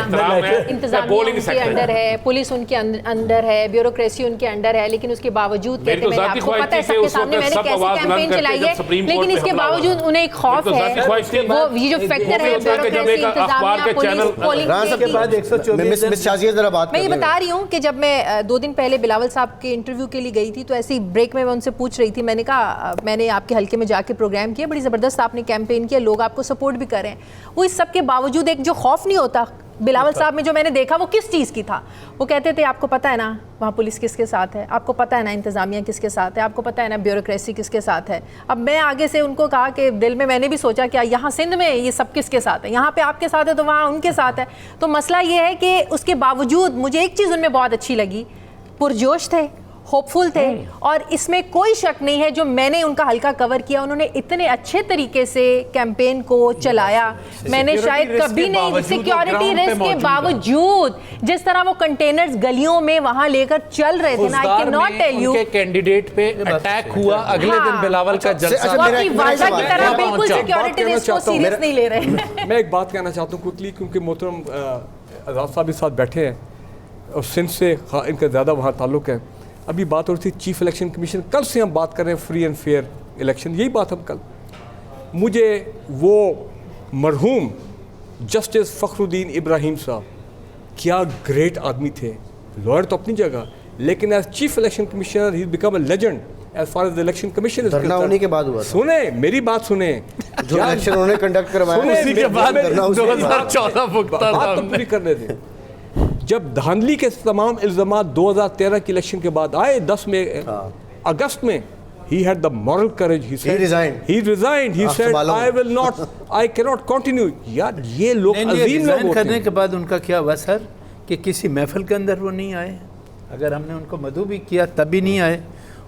S3: انتظامیہ ان کے انڈر ہے, پولیس ان کے اندر ہے, بیوروکریسی ان کے انڈر ہے, لیکن اس کے باوجود کہتے ہیں آپ کو پتا ہے سب کے سامنے میں نے کیسی کیمپین چلائی ہے, لیکن اس کے باوجود انہیں ایک خوف ہے, وہ یہ جو فیکٹر ہے بیوروکریسی, انتظامیہ, پولیس, پولنگ. میں یہ بتا رہی ہوں کہ جب میں 2 دن پہلے بلاول صاحب کے انٹرویو کے لیے گئی تھی, تو ایسی بریک میں ان سے پوچھ رہی تھی, میں نے کہا میں نے آپ کے حلقے میں جا کے پروگرام کیا, بڑی زبردست آپ نے کیمپین کیا, لوگ آپ کو سپورٹ بھی کر رہے ہیں, وہ اس سب کے باوجود ایک جو خوف نہیں ہوتا بلاول صاحب میں جو میں نے دیکھا وہ کس چیز کی تھا. وہ کہتے تھے آپ کو پتہ ہے نا وہاں پولیس کس کے ساتھ ہے, آپ کو پتہ ہے نا انتظامیہ کس کے ساتھ ہے, آپ کو پتہ ہے نا بیوروکریسی کس کے ساتھ ہے. اب میں آگے سے ان کو کہا کہ دل میں نے بھی سوچا کہ یہاں سندھ میں یہ سب کس کے ساتھ ہے, یہاں پہ آپ کے ساتھ ہے تو وہاں ان کے ساتھ ہے. تو مسئلہ یہ ہے کہ اس کے باوجود مجھے ایک چیز ان میں بہت اچھی لگی, پرجوش تھے, ہوپفل تھے اور اس میں کوئی شک نہیں ہے, جو میں نے ان کا ہلکا کور کیا, انہوں نے اتنے اچھے طریقے سے کیمپین کو چلایا. میں نے شاید کبھی نہیں, سیکیورٹی رسک کے باوجود جس طرح وہ کنٹینرز گلیوں میں وہاں لے کر چل رہے تھے نا, I cannot tell you.
S2: ان کے کینڈیڈیٹ پہ اٹیک ہوا, اگلے دن بلاول کا جلسہ,
S3: واقعی والدہ کی طرح بالکل سیکیورٹی رسک کو سیریس نہیں لے رہے.
S5: میں ایک بات کہنا چاہتا ہوں کوئکلی, کیونکہ محترم آزاد صاحب کے ساتھ بیٹھے ہیں اور سندھ سے ان کا زیادہ وہاں تعلق ہے. ابھی بات ہو رہی تھی چیف الیکشن کمیشن, کل سے ہم بات کر رہے ہیں فری اینڈ فیئر الیکشن, یہی بات ہم کل. مجھے وہ مرحوم جسٹس فخر الدین ابراہیم صاحب کیا گریٹ آدمی تھے, لائر تو اپنی جگہ, لیکن as chief election commissioner he became a legend as far as the election commission is
S1: دھرنا ہونے کے بعد ہوا.
S5: سنیں میری بات, سنیں
S1: جو الیکشن انہوں نے کنڈکٹ کروایا
S2: اسی کے بعد 2014 بھگتا
S5: بات تو پوری کرنے دیں. جب دھاندلی کے تمام الزامات 2013 کی الیکشن کے بعد آئے 10 اگست میں, he had the moral courage, he said, he resigned, he said I cannot continue. یار یہ لوگ عظیم لوگ ہوتے
S6: کرنے کے بعد ان کا کیا ہوا سر کہ کسی محفل کے اندر وہ نہیں آئے, اگر ہم نے ان کو مدعو بھی کیا تب بھی نہیں آئے,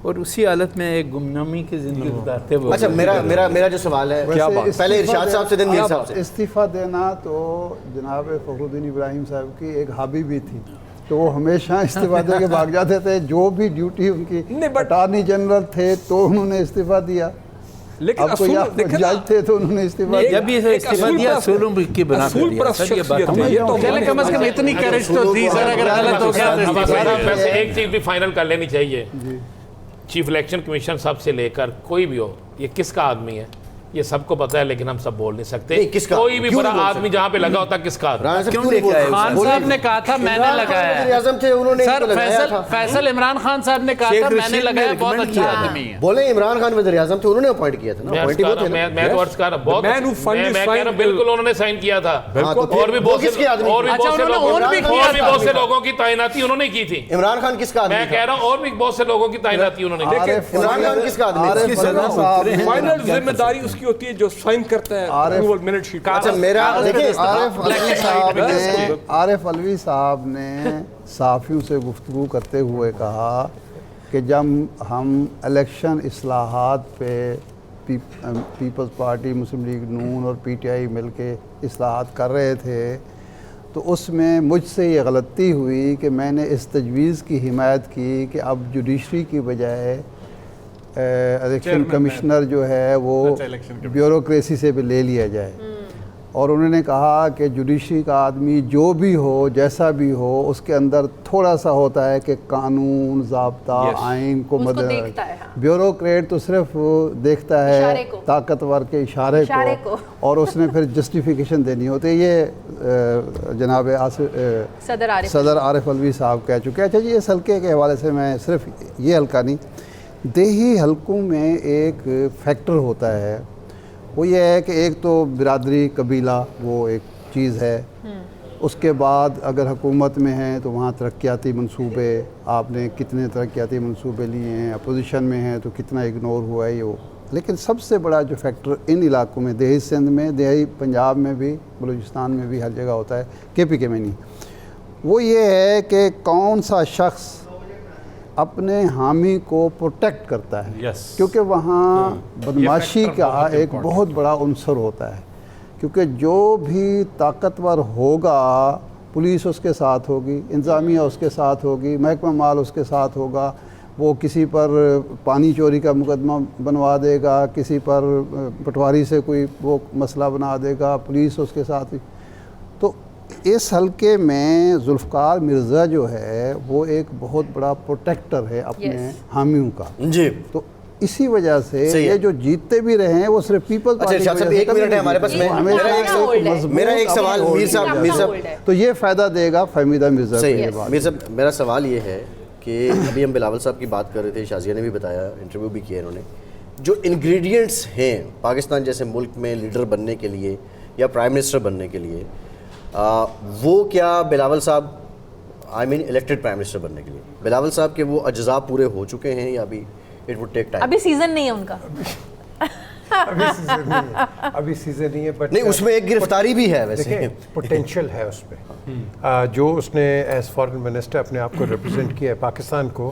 S6: اور اسی حالت میں ایک گمنامی کی زندگی گزارتے ہوئے.
S1: اچھا میرا جو سوال ہے, کیا بات پہلے ارشاد صاحب سے دن میر صاحب سے,
S7: استعفیٰ دینا تو جناب فخر الدین ابراہیم صاحب کی ایک ہابی بھی تھی, تو وہ ہمیشہ استعفیٰ دے کے بھاگ جاتے تھے. جو بھی ڈیوٹی ان کی, اٹارنی جنرل تھے تو انہوں نے استعفیٰ دیا,
S5: لیکن
S7: اب کوئی جج تھے تو انہوں نے استعفیٰ دیا.
S6: جب یہ استعفیٰ دیا اصولوں کی بنا پر دیا سر, یہ بات
S2: چلے کم از کم اتنی کریج تو تھی سر, اگر غلط ہو گیا تو
S4: ایک چیز بھی فائنل کر لینی چاہیے. چیف الیکشن کمیشن سب سے لے کر کوئی بھی ہو, یہ کس کا آدمی ہے یہ سب کو پتا ہے, لیکن ہم سب بول نہیں سکتے. کوئی بھی بڑا آدمی جہاں پہ لگا ہوتا کس کا آدمی.
S2: خان صاحب نے کہا تھا میں نے لگایا سر, فیصل عمران خان صاحب نے کہا تھا میں نے لگایا, بہت اچھا آدمی ہے.
S1: بولے عمران خان وزیر اعظم تھے, انہوں نے اپوائنٹ کیا تھا نا,
S4: میں تو عرض کر رہا ہوں, میں کہہ رہا ہوں بالکل انہوں نے سائن کیا تھا, اور بھی بہت سے لوگوں کی تعیناتی انہوں نے کی تھی.
S1: عمران خان کس کا آدمی,
S4: میں کہہ رہا ہوں اور بھی بہت سے لوگوں کی تعیناتی انہوں نے کی.
S1: عمران خان کس کا آدمی,
S5: فائنل ذمہ داری اس کی ہوتی ہے جو سائن کرتا ہے approval minute sheet.
S7: Arif Alvi صاحب نے صحافیوں سے گفتگو کرتے ہوئے کہا کہ جب ہم الیکشن اصلاحات پہ پیپلز پارٹی, مسلم لیگ نون اور پی ٹی آئی مل کے اصلاحات کر رہے تھے, تو اس میں مجھ سے یہ غلطی ہوئی کہ میں نے اس تجویز کی حمایت کی کہ اب جوڈیشری کی بجائے الیکشن کمشنر جو ہے وہ بیوروکریسی سے بھی لے لیا جائے. اور انہوں نے کہا کہ جوڈیشری کا آدمی جو بھی ہو, جیسا بھی ہو, اس کے اندر تھوڑا سا ہوتا ہے کہ قانون, ضابطہ, آئین کو مدد, بیوروکریٹ تو صرف دیکھتا ہے طاقتور کے اشارے کو, اور اس نے پھر جسٹیفیکیشن دینی ہوتی ہے. یہ جناب صدر عارف علوی صاحب کہہ چکے. اچھا جی, اس حلقے کے حوالے سے میں صرف یہ حلقہ نہیں, دیہی حلقوں میں ایک فیکٹر ہوتا ہے, وہ یہ ہے کہ ایک تو برادری, قبیلہ, وہ ایک چیز ہے. اس کے بعد اگر حکومت میں ہیں تو وہاں ترقیاتی منصوبے, آپ نے کتنے ترقیاتی منصوبے لیے ہیں, اپوزیشن میں ہیں تو کتنا اگنور ہوا ہے وہ. لیکن سب سے بڑا جو فیکٹر ان علاقوں میں, دیہی سندھ میں, دیہی پنجاب میں بھی, بلوچستان میں بھی, ہر جگہ ہوتا ہے, کے پی کے میں نہیں, وہ یہ ہے کہ کون سا شخص اپنے حامی کو پروٹیکٹ کرتا ہے. کیونکہ وہاں بدماشی کا ایک بہت بڑا عنصر ہوتا ہے, کیونکہ جو بھی طاقتور ہوگا پولیس اس کے ساتھ ہوگی, انتظامیہ اس کے ساتھ ہوگی, محکمہ مال اس کے ساتھ ہوگا, وہ کسی پر پانی چوری کا مقدمہ بنوا دے گا, کسی پر پٹواری سے کوئی وہ مسئلہ بنا دے گا, پولیس اس کے ساتھ. تو اس حلقے میں ذوالفقار مرزا جو ہے وہ ایک بہت بڑا پروٹیکٹر ہے اپنے حامیوں کا.
S1: جی,
S7: تو اسی وجہ سے یہ جو جیتتے بھی رہے ہیں وہ صرف پیپلز پارٹی کی وجہ سے.
S1: ایک منٹ ہے ہمارے پاس, میرا ایک سوال میر صاحب,
S7: تو یہ فائدہ دے گا فہمیدہ مرزا کو.
S1: میر صاحب, میرا سوال یہ ہے کہ ابھی ہم بلاول صاحب کی بات کر رہے تھے, شازیہ نے بھی بتایا, انٹرویو بھی کیا انہوں نے, جو انگریڈینٹس ہیں پاکستان جیسے ملک میں لیڈر بننے کے لیے یا پرائم منسٹر بننے کے لیے, وہ کیا بلاول صاحب, آئی مین الیکٹڈ پرائم منسٹر بننے کے لیے, بلاول صاحب کے وہ اجزاء پورے ہو چکے ہیں یا ابھی اٹ وڈ ٹیک ٹائم؟
S3: ابھی سیزن نہیں ہے ان کا,
S8: ابھی سیزن نہیں ہے, بٹ
S1: نہیں, اس میں ایک گرفتاری بھی ہے ویسے,
S8: پوٹینشیل ہے اس پہ. جو اس نے ایز فارن منسٹر اپنے آپ کو ریپرزینٹ کیا ہے پاکستان کو,